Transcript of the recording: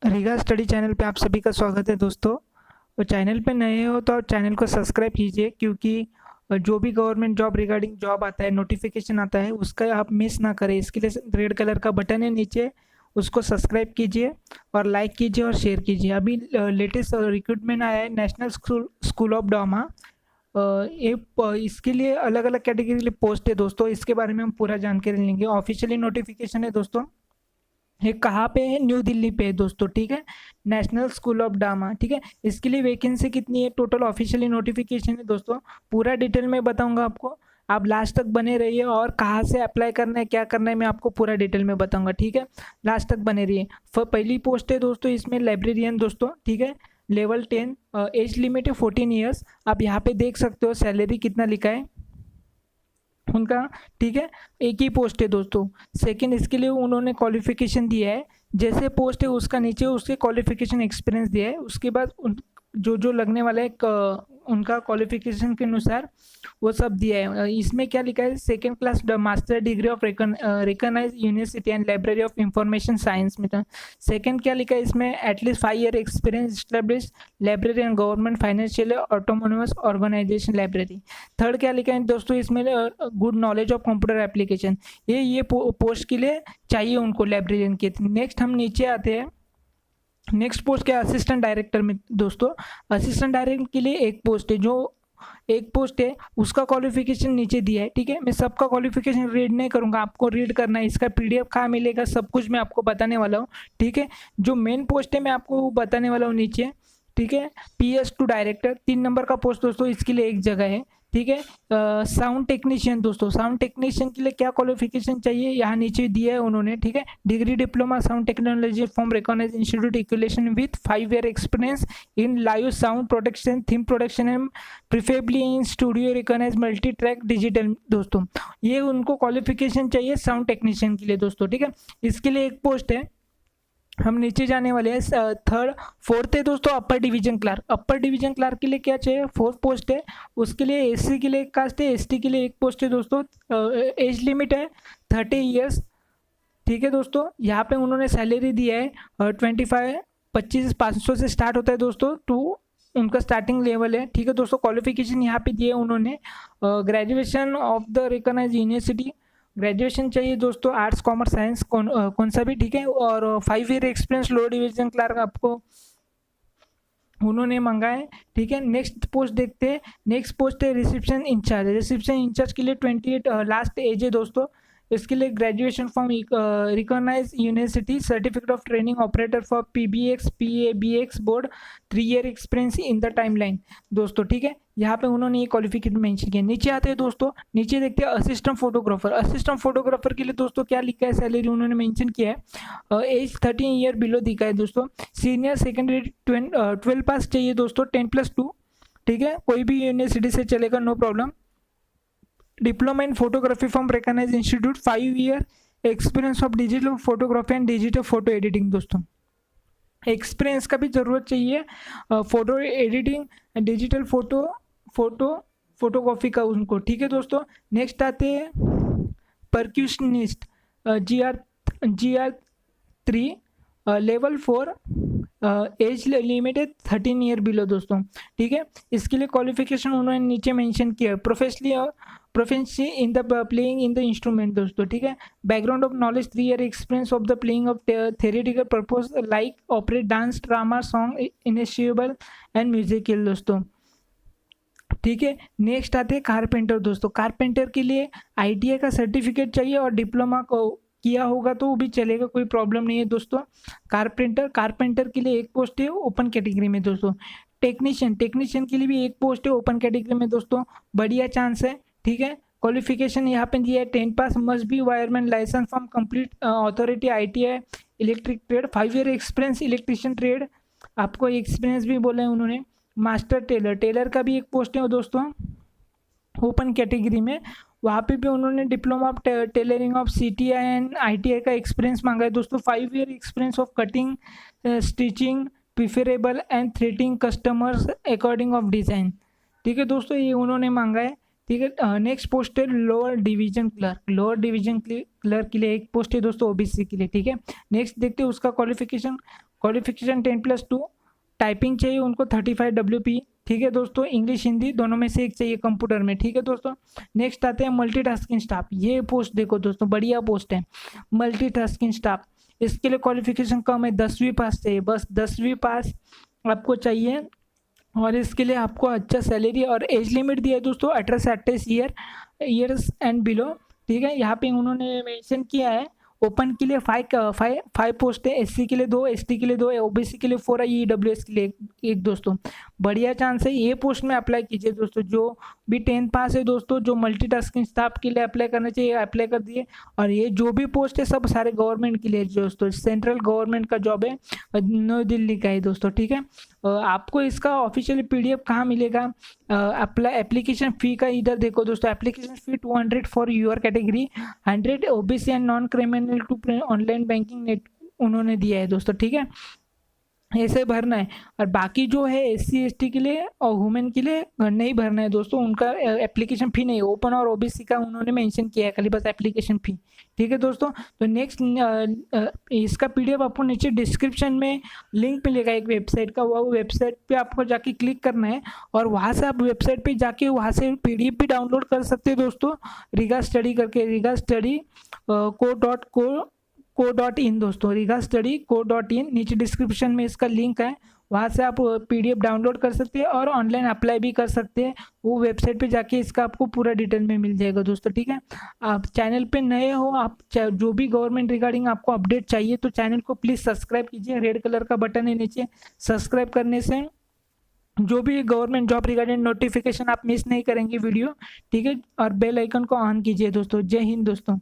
Riga study channel पे आप सभी का स्वागत है दोस्तों। और चैनल पे नए हो तो चैनल को सब्सक्राइब कीजिए, क्योंकि जो भी गवर्नमेंट जॉब रिगार्डिंग जॉब आता है, नोटिफिकेशन आता है, उसका आप मिस ना करें। इसके लिए रेड कलर का बटन है नीचे, उसको सब्सक्राइब कीजिए और लाइक कीजिए और शेयर कीजिए। अभी लेटेस्ट रिक्रूटमेंट आया है नेशनल स्कूल ऑफ ड्रामा। इसके लिए अलग अलग कैटेगरी के लिए पोस्ट है दोस्तों। इसके बारे में हम पूरा जानकारी लेंगे। ऑफिशियली नोटिफिकेशन है दोस्तों। ये कहाँ पे है? न्यू दिल्ली पे है दोस्तों, ठीक है। नेशनल स्कूल ऑफ ड्रामा, ठीक है। इसके लिए वैकेंसी कितनी है, टोटल ऑफिशियली नोटिफिकेशन है दोस्तों। पूरा डिटेल में बताऊंगा आपको, आप लास्ट तक बने रहिए। और कहाँ से अप्लाई करना है, क्या करना है, मैं आपको पूरा डिटेल में बताऊंगा, ठीक है। लास्ट तक बने रहिए। पहली पोस्ट है दोस्तों इसमें लाइब्रेरियन दोस्तों, ठीक है। लेवल 10, एज लिमिट है 14 ईयर्स। आप यहाँ पे देख सकते हो सैलरी कितना लिखा है उनका, ठीक है। एक ही पोस्ट है दोस्तों। सेकंड, इसके लिए उन्होंने क्वालिफिकेशन दिया है, जैसे पोस्ट है उसका नीचे उसके क्वालिफिकेशन एक्सपीरियंस दिया है। उसके बाद जो जो लगने वाला है उनका क्वालिफिकेशन के अनुसार वो सब दिया है। इसमें क्या लिखा है? Second class master degree of recognise university and library of information science में। सेकेंड क्या लिखा है इसमें? At least 5 year experience establish library and government financial autonomous organisation library. Third क्या लिखा है दोस्तों इसमें? Good knowledge of computer application. ये पोस्ट के लिए चाहिए उनको, लाइब्रेरियन के। नेक्स्ट हम नीचे आते हैं। नेक्स्ट पोस्ट क्या? असिस्टेंट डायरेक्टर में दोस्तों। असिस्टेंट डायरेक्टर के लिए एक पोस्ट है, जो एक पोस्ट है उसका क्वालिफिकेशन नीचे दिया है, ठीक है। मैं सबका क्वालिफिकेशन रीड नहीं करूंगा, आपको रीड करना है। इसका पीडीएफ कहाँ मिलेगा, सब कुछ मैं आपको बताने वाला हूँ, ठीक है। जो मेन पोस्ट है मैं आपको बताने वाला हूँ नीचे, ठीक है। PS2 डायरेक्टर 3 नंबर का पोस्ट दोस्तों, इसके लिए एक जगह है, ठीक है। साउंड टेक्नीशियन दोस्तों, साउंड टेक्नीशियन के लिए क्या क्वालिफिकेशन चाहिए यहाँ नीचे दिया है उन्होंने, ठीक है। Degree diploma sound technology from recognised institute equivalent with 5 year experience in live sound production, theme production and preferably in studio recognise multi track digital दोस्तों। ये उनको क्वालिफिकेशन चाहिए साउंड टेक्नीशियन के लिए दोस्तों, ठीक है। इसके लिए एक पोस्ट है। हम नीचे जाने वाले हैं। फोर्थ है दोस्तों upper division clerk. Upper division clerk के लिए क्या चाहिए? 4 पोस्ट है। उसके लिए एससी के लिए एक कास्ट है, एसटी के लिए एक पोस्ट है दोस्तों। एज लिमिट है 30 ईयर्स, ठीक है दोस्तों। यहाँ पे उन्होंने सैलरी दिया है 25,500 से स्टार्ट होता है दोस्तों, टू उनका स्टार्टिंग लेवल है, ठीक है दोस्तों। क्वालिफिकेशन यहाँ पे दिए उन्होंने, graduation of the recognised university, graduation चाहिए दोस्तों, आर्ट्स कॉमर्स साइंस कौन सा भी, ठीक है। और 5 ईयर एक्सपीरियंस लो डिवीजन क्लार्क आपको उन्होंने मांगा है, ठीक है। नेक्स्ट पोस्ट देखते हैं। नेक्स्ट पोस्ट है रिसेप्शन इंचार्ज। रिसेप्शन इंचार्ज के लिए 28 लास्ट एज है दोस्तों। इसके लिए graduation from recognise university, certificate of training operator for PBX PABX board, 3 year experience in the timeline दोस्तों, ठीक है। यहाँ पे उन्होंने ये क्वालिफिकेशन मेंशन किया। नीचे आते हैं दोस्तों, नीचे देखते हैं असिस्टेंट फोटोग्राफर। असिस्टेंट फोटोग्राफर के लिए दोस्तों क्या लिखा है? सैलरी उन्होंने मेंशन किया है, एज 13 ईयर बिलो दिखा है दोस्तों। सीनियर सेकेंडरी 12 पास चाहिए दोस्तों, 10+2, ठीक है। कोई भी यूनिवर्सिटी से चलेगा, no problem. Diploma in photography from recognised institute, 5 year experience of digital photography and digital photo editing दोस्तों। एक्सपीरियंस का भी जरूरत चाहिए, फोटो एडिटिंग डिजिटल फोटोकॉपी का उनको, ठीक है दोस्तों। नेक्स्ट आते हैं परक्यूशनिस्ट, GR3 लेवल 4, एज लिमिट है 13 ईयर बिलो दोस्तों, ठीक है। इसके लिए क्वालिफिकेशन उन्होंने नीचे मेंशन किया है, proficiency in the playing in the instrument दोस्तों, ठीक है। Background of knowledge 3 year experience of the playing of theoretical purpose like operate dance drama song इनिशिएबल एंड म्यूजिकल दोस्तों, ठीक है। नेक्स्ट आते हैं कारपेंटर दोस्तों। कारपेंटर के लिए ITI का सर्टिफिकेट चाहिए और डिप्लोमा को किया होगा तो वो भी चलेगा, कोई प्रॉब्लम नहीं है दोस्तों। कारपेंटर के लिए एक पोस्ट है ओपन कैटेगरी में दोस्तों। टेक्नीशियन के लिए भी एक पोस्ट है ओपन कैटेगरी में दोस्तों, बढ़िया चांस है, ठीक है। क्वालिफिकेशन यहाँ पे दिया है 10 pass, must be wireman license from complete authority ITI electric trade, 5 year experience electrician trade, आपको एक्सपीरियंस भी बोला है उन्होंने। मास्टर टेलर का भी एक पोस्ट है दोस्तों ओपन कैटेगरी में, वहाँ पे भी उन्होंने diploma of tailoring of CTI and ITI का एक्सपीरियंस मांगा है दोस्तों। 5 year experience of cutting stitching preferable and threading customers according of design, ठीक है दोस्तों, ये उन्होंने मांगा है, ठीक है। नेक्स्ट पोस्ट है lower division clerk. Lower division clerk के लिए एक पोस्ट है दोस्तों OBC के लिए, ठीक है। नेक्स्ट देखते हैं उसका क्वालिफिकेशन 10+2, टाइपिंग चाहिए उनको 35 WP, ठीक है दोस्तों। इंग्लिश हिंदी दोनों में से एक चाहिए कंप्यूटर में, ठीक है दोस्तों। नेक्स्ट आते हैं मल्टीटास्किंग स्टाफ। ये पोस्ट देखो दोस्तों, बढ़िया पोस्ट है मल्टीटास्किंग स्टाफ। इसके लिए क्वालिफिकेशन कम है, 10वीं पास चाहिए, बस 10वीं पास आपको चाहिए। और इसके लिए आपको अच्छा सैलरी और एज लिमिट दिया है दोस्तों, 18 से 28 ईयर्स एंड बिलो, ठीक है। यहाँ पे उन्होंने मेंशन किया है ओपन के लिए फाइव पोस्ट है, SC के लिए 2, ST के लिए 2, OBC के लिए 4 है, EWS के लिए एक दोस्तों। बढ़िया चांस है, ये पोस्ट में अप्लाई कीजिए दोस्तों। जो भी 10 पास है दोस्तों, जो मल्टीटास्किंग स्टाफ के लिए अप्लाई करना चाहिए अप्लाई कर दिए। और ये जो भी पोस्ट है सब सारे गवर्नमेंट के लिए दोस्तों, सेंट्रल गवर्नमेंट का जॉब है, नई दिल्ली का है दोस्तों, ठीक है। आपको इसका ऑफिशियल PDF कहाँ मिलेगा? अप्लाई एप्लीकेशन फ़ी का इधर देखो दोस्तों, application fee 200 for your category, 100 OBC and non criminal to online banking net उन्होंने दिया है दोस्तों, ठीक है। ऐसे भरना है। और बाकी जो है SC ST के लिए और वुमेन के लिए नहीं भरना है दोस्तों, उनका एप्लीकेशन फ़ी नहीं, ओपन और OBC का उन्होंने मेंशन किया है खाली बस एप्लीकेशन फ़ी, ठीक है दोस्तों। तो नेक्स्ट इसका PDF आपको नीचे डिस्क्रिप्शन में लिंक मिलेगा एक वेबसाइट का, वो वेबसाइट पे आपको जाके क्लिक करना है और वहाँ से आप वेबसाइट पे जाके वहाँ से PDF भी डाउनलोड कर सकते हैं दोस्तों, रीगा स्टडी करके, रीगा स्टडी co.in दोस्तों, रीगा स्टडी co.in, नीचे डिस्क्रिप्शन में इसका लिंक है, वहाँ से आप PDF डाउनलोड कर सकते हैं और ऑनलाइन अप्लाई भी कर सकते हैं। वो वेबसाइट पे जाके इसका आपको पूरा डिटेल में मिल जाएगा दोस्तों, ठीक है। आप चैनल पे नए हो, आप जो भी गवर्नमेंट रिगार्डिंग आपको अपडेट चाहिए तो चैनल को प्लीज़ सब्सक्राइब कीजिए, रेड कलर का बटन है नीचे, सब्सक्राइब करने से जो भी गवर्नमेंट जॉब रिगार्डिंग नोटिफिकेशन आप मिस नहीं करेंगे वीडियो, ठीक है। और बेल आइकन को ऑन कीजिए दोस्तों। जय हिंद दोस्तों।